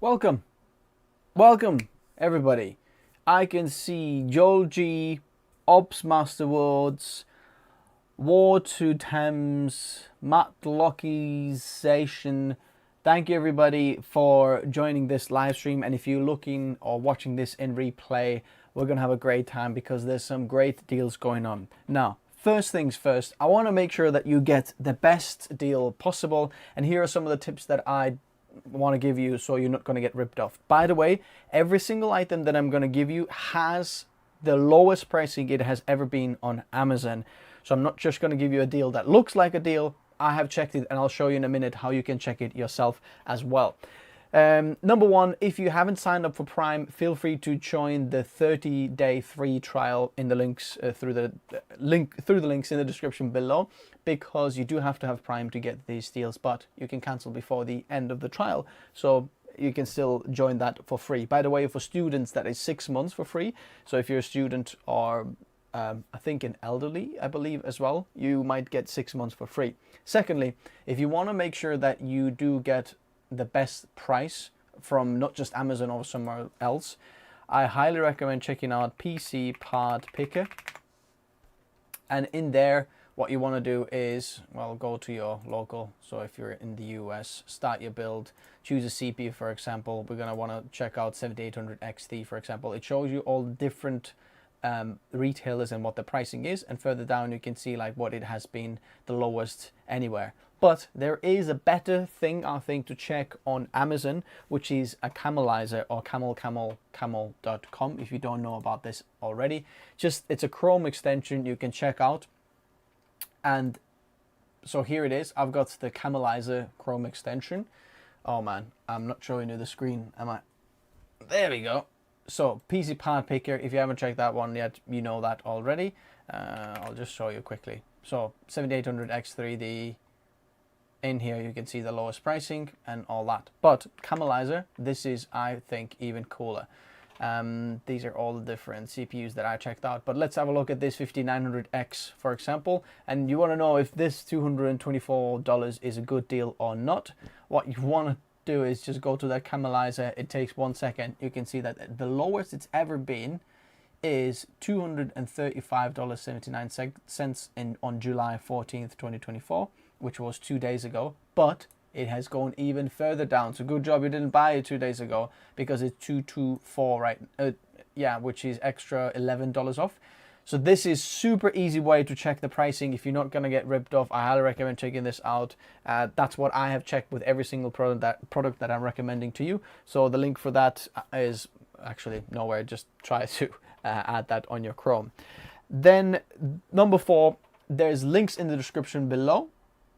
Welcome, welcome everybody. I can see Joel G, Ops Master Woods, War to Thames, Matt Lockie's Station. Thank you everybody for joining this live stream, and if you're looking or watching this in replay, we're gonna have a great time because there's some great deals going on. Now, first things first, I want to make sure that you get the best deal possible, and here are some of the tips that I want to give you so you're not going to get ripped off. By the way, every single item that I'm going to give you has the lowest pricing it has ever been on Amazon. So I'm not just going to give you a deal that looks like a deal. I have checked it, and I'll show you in a minute how you can check it yourself as well. Number one, if you haven't signed up for Prime, feel free to join the 30-day free trial in the links through the links in the description below, because you do have to have Prime to get these deals, but you can cancel before the end of the trial, so you can still join that for free. By the way, for students, that is 6 months for free. So if you're a student or I think an elderly, I believe as well, you might get 6 months for free. Secondly, if you want to make sure that you do get the best price from not just Amazon or somewhere else, I highly recommend checking out PC Part Picker. And in there, what you want to do is, well, go to your local. So if you're in the US, start your build, choose a CPU, for example. We're going to want to check out 7800 XT, for example. It shows you all different retailers and what the pricing is, and further down you can see like what it has been the lowest anywhere. But there is a better thing, I think, to check on Amazon, which is a Camelizer, or camel.com, if you don't know about this already. It's a Chrome extension you can check out. And so here it is. I've got the Camelizer Chrome extension. Oh man, I'm not showing you the screen, am I? There we go. So PC Part Picker, if you haven't checked that one yet, you know that already. I'll just show you quickly. So 7800 X3D, in here you can see the lowest pricing and all that. But Camelizer, this is, I think, even cooler. These are all the different CPUs that I checked out. But let's have a look at this 5900X, for example. And you want to know if this $224 is a good deal or not. What you want to do is just go to that Camelizer. It takes 1 second. You can see that the lowest it's ever been is $235.79 on July 14th, 2024, which was 2 days ago. But it has gone even further down. So good job you didn't buy it 2 days ago, because it's 224 right yeah, which is extra $11 off. So this is super easy way to check the pricing if you're not going to get ripped off. I highly recommend checking this out. That's what I have checked with every single product that I'm recommending to you. So the link for that is actually nowhere. Just try to add that on your Chrome. Then number 4, there's links in the description below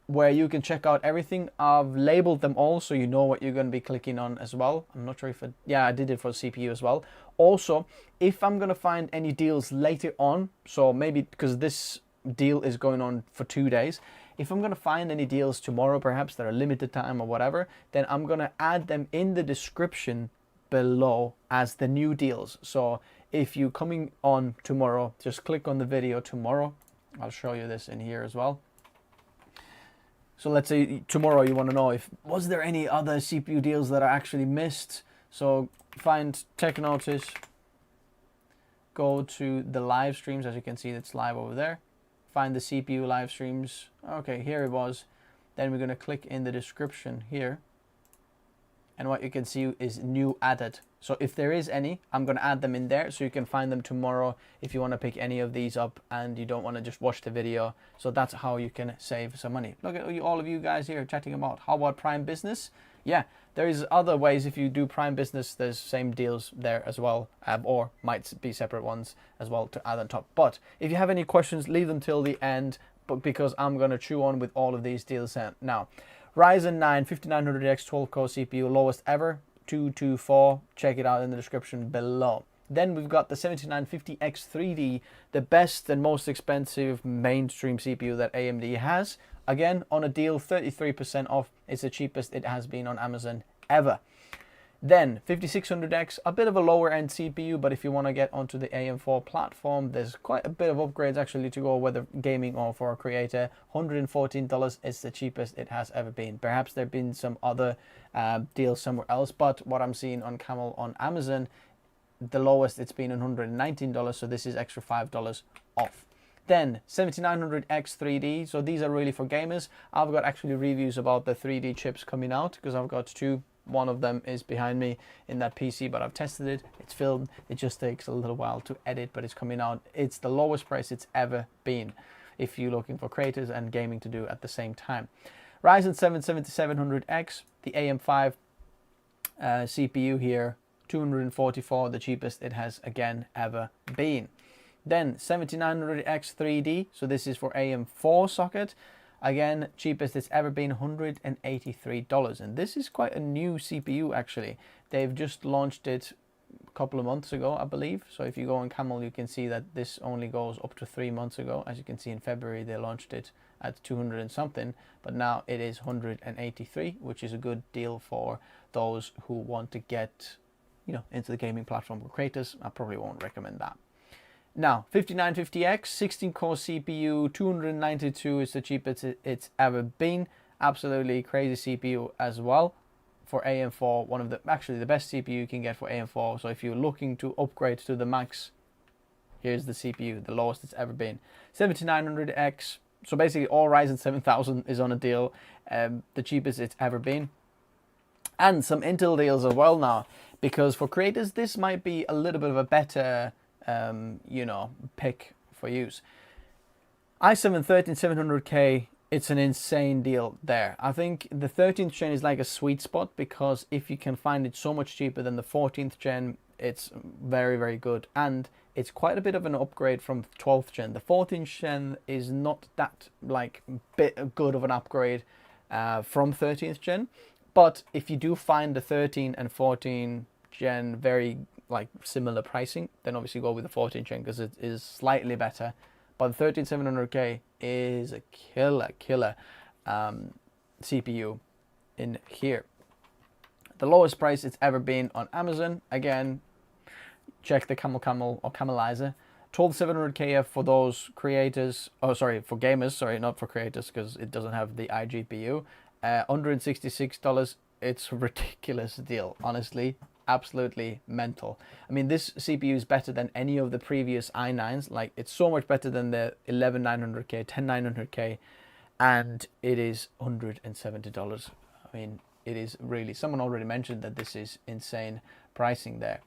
where you can check out everything. I've labeled them all so you know what you're going to be clicking on as well. I'm not sure if I did it for CPU as well. Also, if I'm going to find any deals later on, so maybe because this deal is going on for 2 days, if I'm going to find any deals tomorrow, perhaps that are limited time or whatever, then I'm going to add them in the description below as the new deals. So if you're coming on tomorrow, just click on the video tomorrow. I'll show you this in here as well. So let's say tomorrow you want to know if was there any other CPU deals that I actually missed. So find Tech Notice, go to the live streams, as you can see it's live over there. Find the CPU live streams. Okay, here it was. Then we're going to click in the description here. And what you can see is new added. So if there is any, I'm going to add them in there so you can find them tomorrow if you want to pick any of these up and you don't want to just watch the video. So that's how you can save some money. Look at all of you guys here chatting about how about Prime Business. Yeah, there is other ways. If you do Prime Business, there's same deals there as well, or might be separate ones as well to add on top. But if you have any questions, leave them till the end, but because I'm going to chew on with all of these deals now. Ryzen 9 5900X 12-core CPU, lowest ever, 224. Check it out in the description below. Then we've got the 7950X 3D, the best and most expensive mainstream CPU that AMD has. Again, on a deal, 33% off. It's the cheapest it has been on Amazon ever. Then 5600X, a bit of a lower end CPU, but if you want to get onto the AM4 platform, there's quite a bit of upgrades actually to go, whether gaming or for a creator. $114 is the cheapest it has ever been. Perhaps there have been some other deals somewhere else, but what I'm seeing on Camel on Amazon, the lowest it's been $119, so this is extra $5 off. Then 7900X 3D, so these are really for gamers. I've got actually reviews about the 3D chips coming out because I've got two. One of them is behind me in that PC, but I've tested it. It's filmed. It just takes a little while to edit, but it's coming out. It's the lowest price it's ever been if you're looking for creators and gaming to do at the same time. Ryzen 7 7700X, the AM5 CPU here, 244, the cheapest it has again ever been. Then 7900X 3D, so this is for AM4 socket. Again, cheapest it's ever been, $183. And this is quite a new CPU actually. They've just launched it a couple of months ago, I believe. So if you go on Camel, you can see that this only goes up to 3 months ago. As you can see in February, they launched it at 200 and something, but now it is 183, which is a good deal for those who want to get, you know, into the gaming platform for creators. I probably won't recommend that. Now, 5950X, 16-core CPU, 292 is the cheapest it's ever been. Absolutely crazy CPU as well for AM4. One of the, actually the best CPU you can get for AM4. So if you're looking to upgrade to the max, here's the CPU, the lowest it's ever been. 7900X, so basically all Ryzen 7000 is on a deal, the cheapest it's ever been. And some Intel deals as well now, because for creators, this might be a little bit of a better you know, pick for use. i7 13700K, it's an insane deal there. I think the 13th gen is like a sweet spot, because if you can find it so much cheaper than the 14th gen, it's very, very good. And it's quite a bit of an upgrade from 12th gen. The 14th gen is not that like bit good of an upgrade from 13th gen. But if you do find the 13 and 14 gen very like similar pricing, then obviously go with the 14 gen because it is slightly better. But the 13700K is a killer CPU in here. The lowest price it's ever been on Amazon. Again, check the Camel or Camelizer. 12700KF for those creators. Oh, sorry, for gamers. Sorry, not for creators because it doesn't have the iGPU. $166. It's a ridiculous deal, honestly. Absolutely mental. I mean, this CPU is better than any of the previous i9s. Like, it's so much better than the 11900K, 10900K, and it is $170. I mean, it is really, someone already mentioned that this is insane pricing there.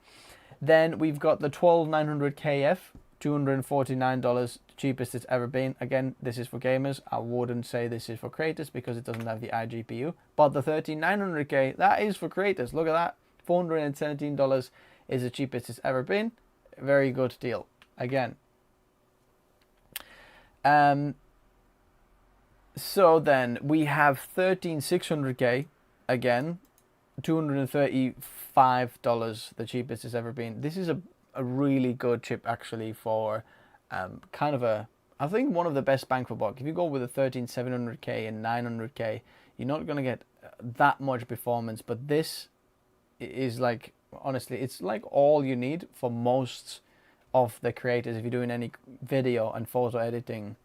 Then we've got the 12900KF, $249, cheapest it's ever been. Again, this is for gamers. I wouldn't say this is for creators because it doesn't have the iGPU. But the 13900K, that is for creators. Look at that. $417 is the cheapest it's ever been. Very good deal again. So then we have 13600K again, $235, the cheapest it's ever been. This is a really good chip actually for kind of a, I think one of the best bang for buck. If you go with a 13700K and 900K, you're not going to get that much performance, but this is like, honestly, it's like all you need for most of the creators. If you're doing any video and photo editing,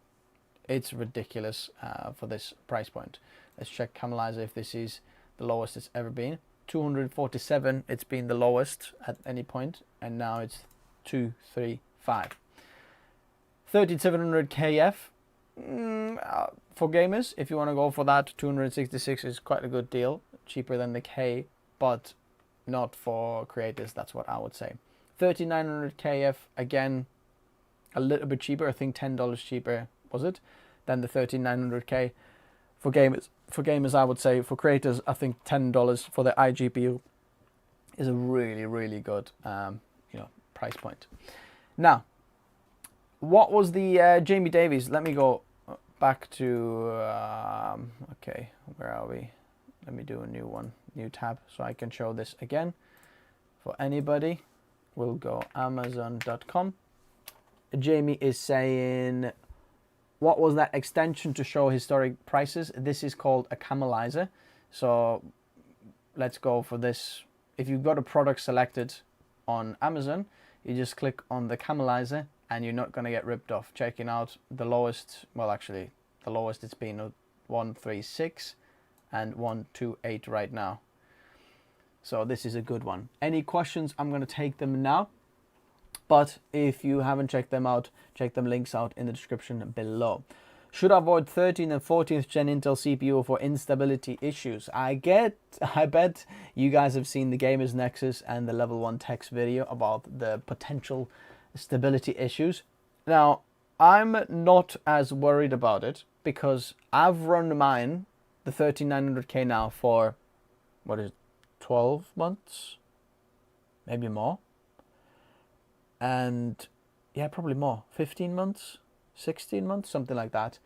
it's ridiculous for this price point. Let's check Camelizer if this is the lowest it's ever been. 247, it's been the lowest at any point, and now it's 235. 13700KF for gamers, if you want to go for that, 266 is quite a good deal, cheaper than the K, but not for creators, that's what I would say. 3900KF, again, a little bit cheaper, I think $10 cheaper, was it, than the 13900K. For gamers, I would say. For creators, I think $10 for the iGPU is a really, really good, you know, price point. Now, what was the Jamie Davies? Let me go back to, okay, where are we? Let me do a new one, new tab, so I can show this again for anybody. We'll go Amazon.com. Jamie is saying, what was that extension to show historic prices? This is called a Camelizer. So let's go for this if you've got a product selected on Amazon, you just click on the camelizer and you're not going to get ripped off. Checking out the lowest, well actually the lowest it's been 136 and 128 right now. So this is a good one. Any questions, I'm going to take them now. But if you haven't checked them out, check them links out in the description below. Should I avoid 13th and 14th gen Intel CPU for instability issues? I bet you guys have seen the Gamers Nexus and the Level 1 Techs video about the potential stability issues. Now, I'm not as worried about it because I've run mine, the 13900K now, for, what is it, 12 months? Maybe more. And yeah, probably more, 15 months, 16 months, something like that.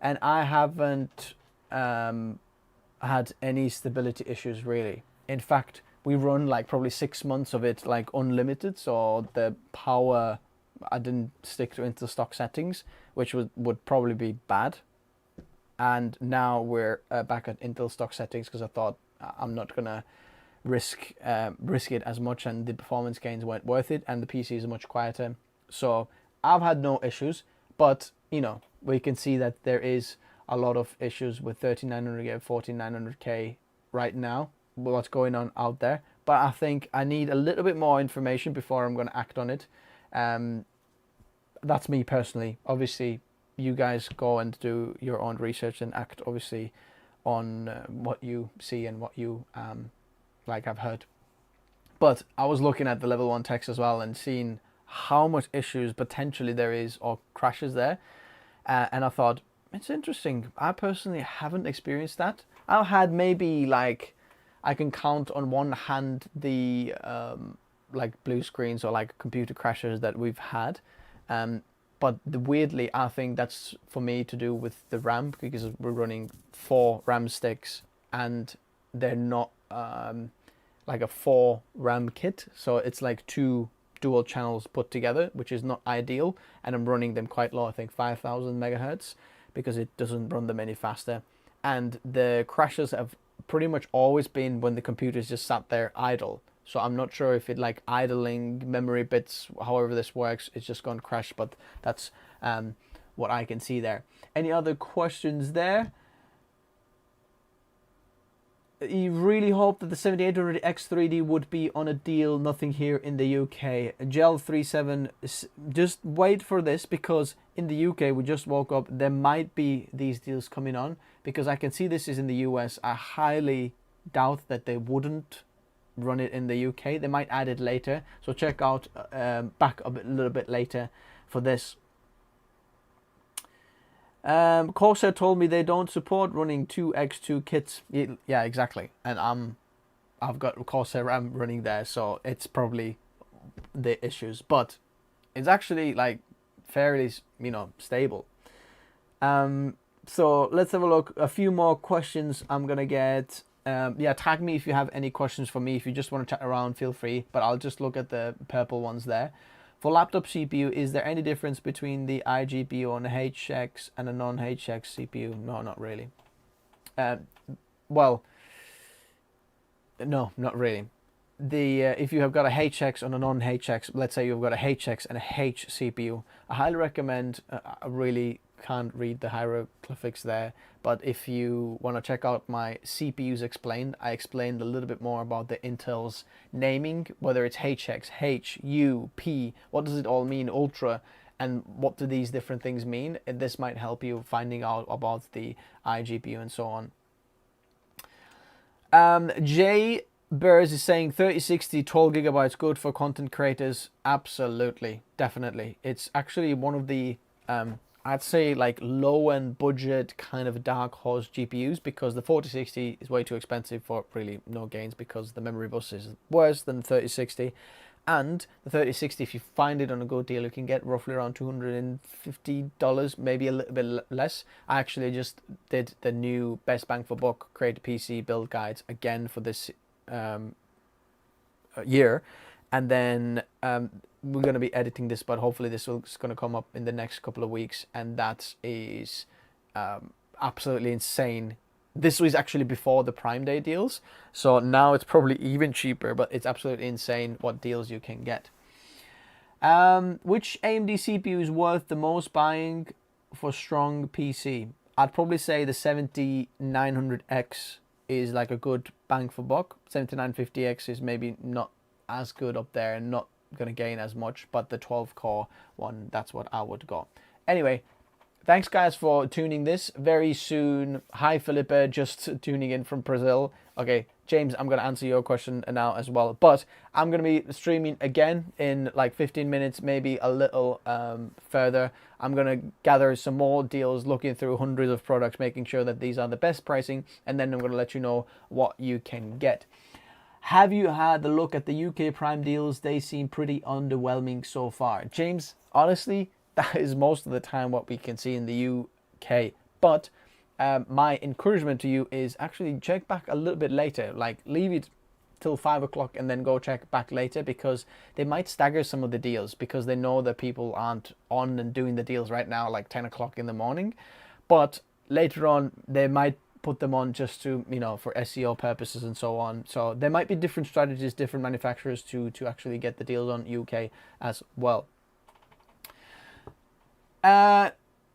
And I haven't had any stability issues really. In fact, we run like probably 6 months of it like unlimited, so the power, I didn't stick to Intel stock settings, which would probably be bad. And now we're back at Intel stock settings because I thought I'm not gonna risk it as much, and the performance gains weren't worth it, and the PC is much quieter. So I've had no issues, but you know, we can see that there is a lot of issues with 3900K, 14900K right now, what's going on out there. But I think I need a little bit more information before I'm going to act on it. That's me personally. Obviously, you guys go and do your own research and act obviously on what you see and what you like I've heard. But I was looking at the Level 1 Techs as well and seeing how much issues potentially there is or crashes there. And I thought, it's interesting. I personally haven't experienced that. I've had maybe like, I can count on one hand the like blue screens or like computer crashes that we've had. But weirdly, I think that's for me to do with the RAM, because we're running 4 RAM sticks and they're not like a 4 RAM kit. So it's like 2 dual channels put together, which is not ideal, and I'm running them quite low, I think 5000 megahertz, because it doesn't run them any faster. And the crashes have pretty much always been when the computer's just sat there idle. So I'm not sure if it like idling memory bits, however this works, it's just gone crash, but that's what I can see there. Any other questions there? You really hope that the 7800X 3D would be on a deal, nothing here in the UK. Gel 37, just wait for this, because in the UK we just woke up, there might be these deals coming on, because I can see this is in the US. I highly doubt that they wouldn't run it in the UK. They might add it later, so check out back a little bit later for this. Corsair told me they don't support running 2x2 kits. Yeah, exactly. And I've got Corsair RAM running there, so it's probably the issues. But it's actually like fairly, you know, stable. So let's have a look. A few more questions I'm gonna get. Yeah, tag me if you have any questions for me. If you just want to chat around, feel free. But I'll just look at the purple ones there. For laptop CPU, is there any difference between the iGPU on a HX and a non-HX CPU? No, not really. Well, no, not really. If you have got a HX on a non-HX, let's say you've got a HX and a H CPU, I highly recommend, I really can't read the hieroglyphics there, but if you want to check out my CPUs explained, I explained a little bit more about the Intel's naming, whether it's HX, H, U, P, what does it all mean, Ultra, and what do these different things mean. And this might help you finding out about the iGPU and so on. Jay Burrs is saying 3060 12 gigabytes good for content creators. Absolutely, definitely. It's actually one of the I'd say like low-end budget kind of dark horse GPUs, because the 4060 is way too expensive for really no gains, because the memory bus is worse than the 3060. And the 3060, if you find it on a good deal, you can get roughly around $250, maybe a little bit less. I actually just did the new best bang for buck create a PC build guides again for this year, and then we're going to be editing this, but hopefully this is going to come up in the next couple of weeks, and that is absolutely insane this was actually before the Prime Day deals, so now it's probably even cheaper, but it's absolutely insane what deals you can get. Which AMD CPU is worth the most buying for strong PC? I'd probably say the 7900X is like a good bang for buck. 7950X is maybe not as good up there and not going to gain as much, but the 12 core one, that's what I would go. Anyway, thanks guys for tuning this. Very soon, hi Felipe, just tuning in from Brazil. Okay, James, I'm going to answer your question now as well, but I'm going to be streaming again in like 15 minutes, maybe a little further. I'm going to gather some more deals, looking through hundreds of products, making sure that these are the best pricing, and then I'm going to let you know what you can get. Have you had a look at the UK Prime deals? They seem pretty underwhelming so far. James, honestly, that is most of the time what we can see in the UK. But my encouragement to you is actually check back a little bit later. Like leave it till 5 o'clock and then go check back later, because they might stagger some of the deals because they know that people aren't on and doing the deals right now, like 10 o'clock in the morning. But later on, they might put them on just to, you know, for SEO purposes and so on. So there might be different strategies, different manufacturers to actually get the deals on UK as well.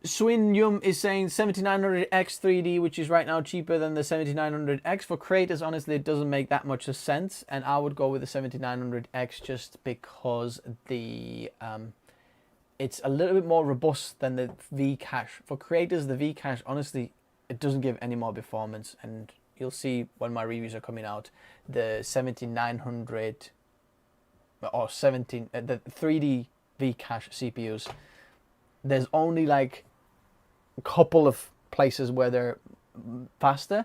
Swin Yum is saying 7900X 3D, which is right now cheaper than the 7900X. For creators, honestly, it doesn't make that much sense, and I would go with the 7900X just because the it's a little bit more robust than the V cache. For creators, the V cache, honestly, it doesn't give any more performance, and you'll see when my reviews are coming out, the 7900 or 17 the 3D V cache CPUs. There's only like a couple of places where they're faster,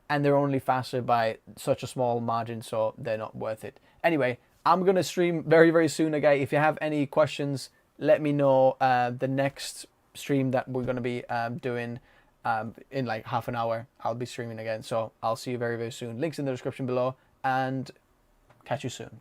and they're only faster by such a small margin, so they're not worth it. Anyway, I'm going to stream very, very soon again. If you have any questions, let me know. The next stream that we're going to be doing in like half an hour, I'll be streaming again. So I'll see you very, very soon. Links in the description below, and catch you soon.